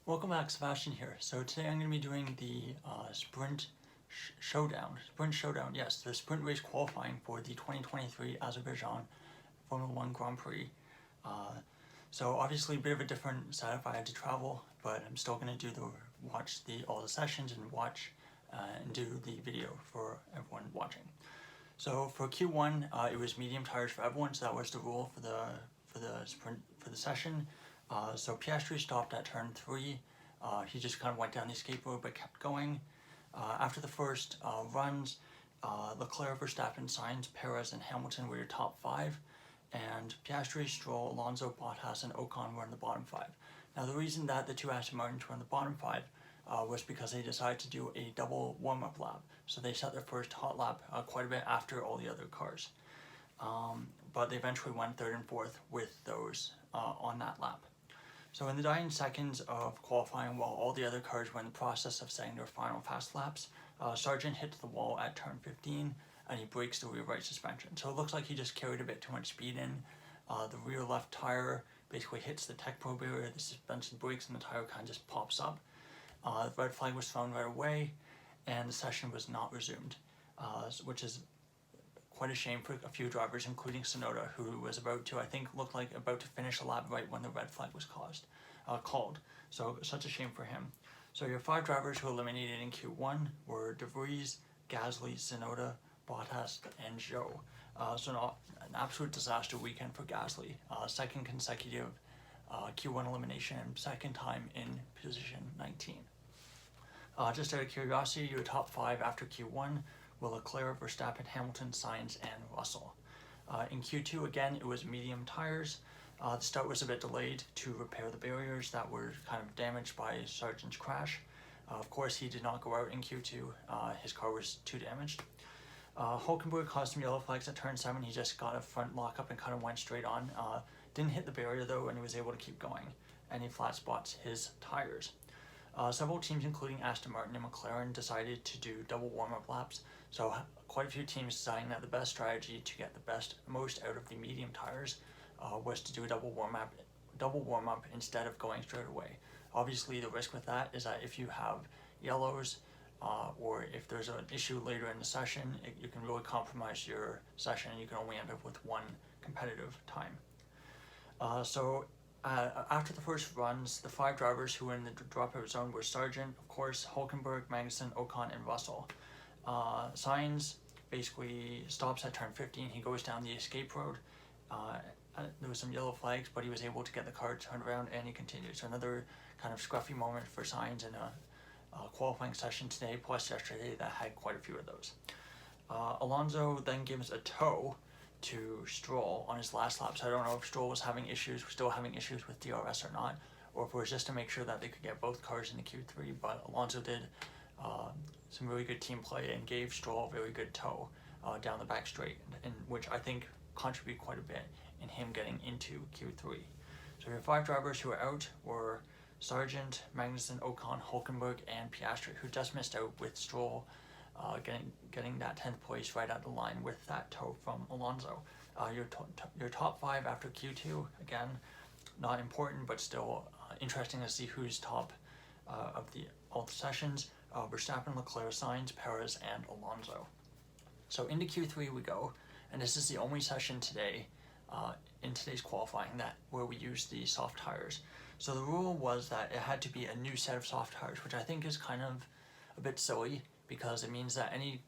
Welcome back, Sebastian here. So today I'm going to be doing the Sprint Showdown, yes, the sprint race qualifying for the 2023 Azerbaijan Formula 1 Grand Prix. So obviously a bit of a different setup. I had to travel, but I'm still going to watch all the sessions and and do the video for everyone watching. So for Q1, it was medium tires for everyone, so that was the rule for the session. So Piastri stopped at turn 3. He just kind of went down the escape road but kept going. After the first runs, Leclerc, Verstappen, Sainz, Perez, and Hamilton were your top 5, and Piastri, Stroll, Alonso, Bottas, and Ocon were in the bottom 5. Now the reason that the two Aston Martins were in the bottom 5 was because they decided to do a double warm-up lap. So they set their first hot lap quite a bit after all the other cars. But they eventually went 3rd and 4th with those on that lap. So in the dying seconds of qualifying, while all the other cars were in the process of setting their final fast laps, Sargent hits the wall at turn 15 and he breaks the rear right suspension. So it looks like he just carried a bit too much speed in. The rear left tire basically hits the tech pro barrier, the suspension breaks, and the tire kind of just pops up. The red flag was thrown right away and the session was not resumed, which is quite a shame for a few drivers, including Tsunoda, who was about to finish a lap right when the red flag was called. So such a shame for him. So your 5 drivers who eliminated in Q1 were De Vries, Gasly, Tsunoda, Bottas, and Zhou. So an absolute disaster weekend for Gasly. Second consecutive Q1 elimination and second time in position 19. Just out of curiosity, your top 5 after Q1 were Leclerc, Verstappen, Hamilton, Sainz, and Russell. In Q2, again, it was medium tires. The start was a bit delayed to repair the barriers that were kind of damaged by Sargent's crash. Of course, he did not go out in Q2. His car was too damaged. Hulkenberg caused some yellow flags at turn 7. He just got a front lockup and kind of went straight on. Didn't hit the barrier though, and he was able to keep going. And he flat spots his tires. Several teams, including Aston Martin and McLaren, decided to do double warm-up laps. So quite a few teams deciding that the best strategy to get the most out of the medium tires was to do a double warm-up instead of going straight away. Obviously, the risk with that is that if you have yellows or if there's an issue later in the session, you can really compromise your session and you can only end up with one competitive time. After the first runs, the 5 drivers who were in the dropout zone were Sargent, of course, Hulkenberg, Magnussen, Ocon, and Russell. Sainz basically stops at turn 15. He goes down the escape road. There was some yellow flags, but he was able to get the car turned around and he continued. So another kind of scruffy moment for Sainz in a qualifying session today, plus yesterday, that had quite a few of those. Alonso then gives a tow to Stroll on his last lap. So I don't know if Stroll was still having issues with DRS or not, or if it was just to make sure that they could get both cars in the Q3, but Alonso did some really good team play and gave Stroll a very good tow down the back straight, and which I think contributed quite a bit in him getting into Q3. So your 5 drivers who were out were Sargent, Magnussen, Ocon, Hulkenberg, and Piastri, who just missed out with Stroll getting that 10th place right at the line with that tow from Alonso. Your top 5 after Q2, again, not important, but still interesting to see who's top of all the sessions. Verstappen, Leclerc, Sainz, Perez, and Alonso. So into Q3 we go, and this is the only session today in today's qualifying where we use the soft tires. So the rule was that it had to be a new set of soft tires, which I think is kind of a bit silly, because it means that any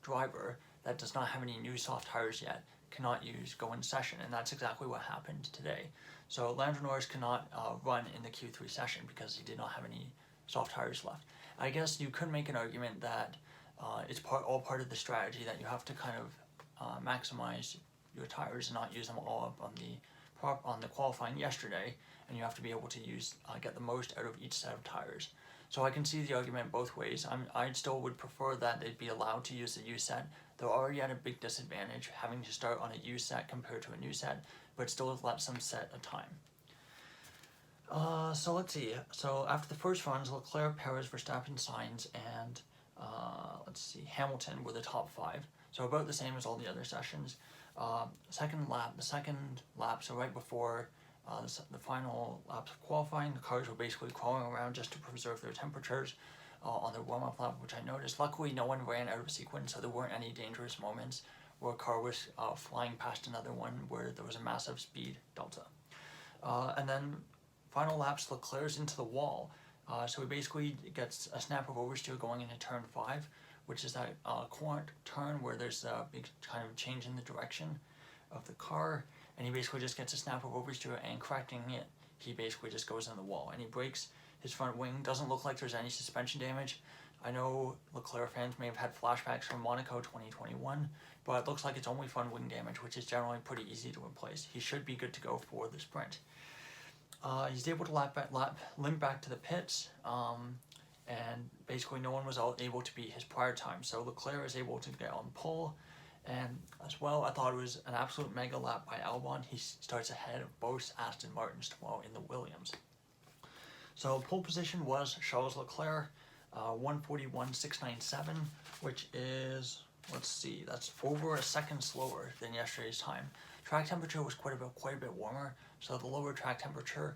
driver that does not have any new soft tires yet cannot go in session, and that's exactly what happened today. So Lando Norris cannot run in the Q3 session because he did not have any soft tires left. I guess you could make an argument that it's all part of the strategy, that you have to kind of maximize your tires and not use them all up on the qualifying yesterday, and you have to be able to get the most out of each set of tires. So I can see the argument both ways. I still would prefer that they'd be allowed to use the U set. They're already at a big disadvantage having to start on a U set compared to a new set, but still let them set a time. So let's see. So after the first runs, Leclerc, Perez, Verstappen, Sainz, and Hamilton were the top 5. So about the same as all the other sessions. The second lap, so right before the final laps of qualifying. The cars were basically crawling around just to preserve their temperatures on their warm-up lap, which I noticed. Luckily, no one ran out of sequence, so there weren't any dangerous moments where a car was flying past another one where there was a massive speed delta. And then final laps, Leclerc's into the wall. So he basically gets a snap of oversteer going into turn 5, which is that corner turn where there's a big kind of change in the direction of the car, and he basically just gets a snap of oversteer, and correcting it, he basically just goes in the wall, and he breaks his front wing. Doesn't look like there's any suspension damage. I know Leclerc fans may have had flashbacks from Monaco 2021, but it looks like it's only front wing damage, which is generally pretty easy to replace. He should be good to go for the sprint. He's able to limp back to the pits, and basically no one was able to beat his prior time. So Leclerc is able to get on pole, and as well, I thought it was an absolute mega lap by Albon. He starts ahead of both Aston Martins tomorrow in the Williams. So pole position was Charles Leclerc, 141.697, which is, let's see, that's over a second slower than yesterday's time. Track temperature was quite a bit warmer, so the lower track temperature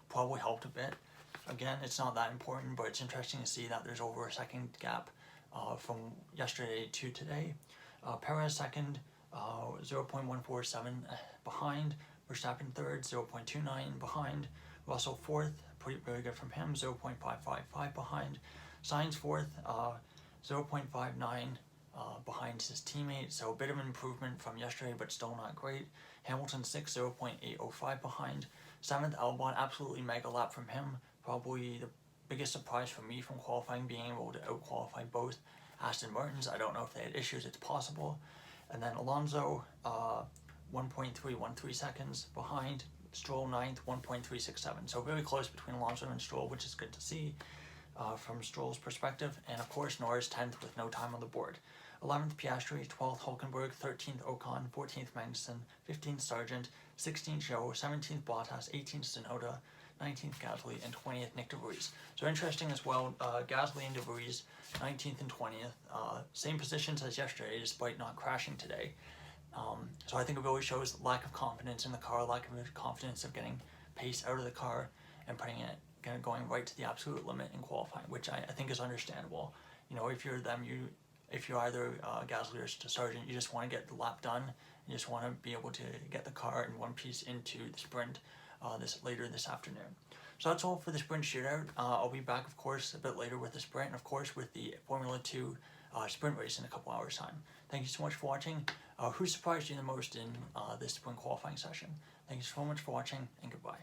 probably helped a bit. Again, it's not that important, but it's interesting to see that there's over a second gap from yesterday to today. Perez second, 0.147 behind. Verstappen third, 0.29 behind. Russell fourth, very good from him, 0.555 behind. Sainz fourth, 0.59 behind his teammate, so a bit of an improvement from yesterday, but still not great. Hamilton sixth, 0.805 behind. Seventh, Albon, absolutely mega lap from him. Probably the biggest surprise for me from qualifying, being able to out-qualify both Aston Martins. I don't know if they had issues, it's possible. And then Alonso, 1.313 seconds behind. Stroll ninth, 1.367. So very close between Alonso and Stroll, which is good to see from Stroll's perspective. And of course, Norris 10th with no time on the board. 11th Piastri, 12th Hulkenberg, 13th Ocon, 14th Magnussen, 15th Sargent, 16th Zhou, 17th Bottas, 18th Tsunoda, 19th Gasly, and 20th Nick de Vries. So interesting as well, Gasly and de Vries, 19th and 20th, same positions as yesterday despite not crashing today. So I think it really shows lack of confidence in the car, lack of confidence of getting pace out of the car and putting it, going right to the absolute limit in qualifying, which I think is understandable. You know, if you're them, if you're either Gasly or Sargent, you just want to get the lap done. You just want to be able to get the car in one piece into the sprint later this afternoon. So that's all for the sprint shootout. I'll be back, of course, a bit later with the sprint, and of course with the Formula 2 sprint race in a couple hours' time. Thank you so much for watching. Who surprised you the most in this sprint qualifying session? Thank you so much for watching, and goodbye.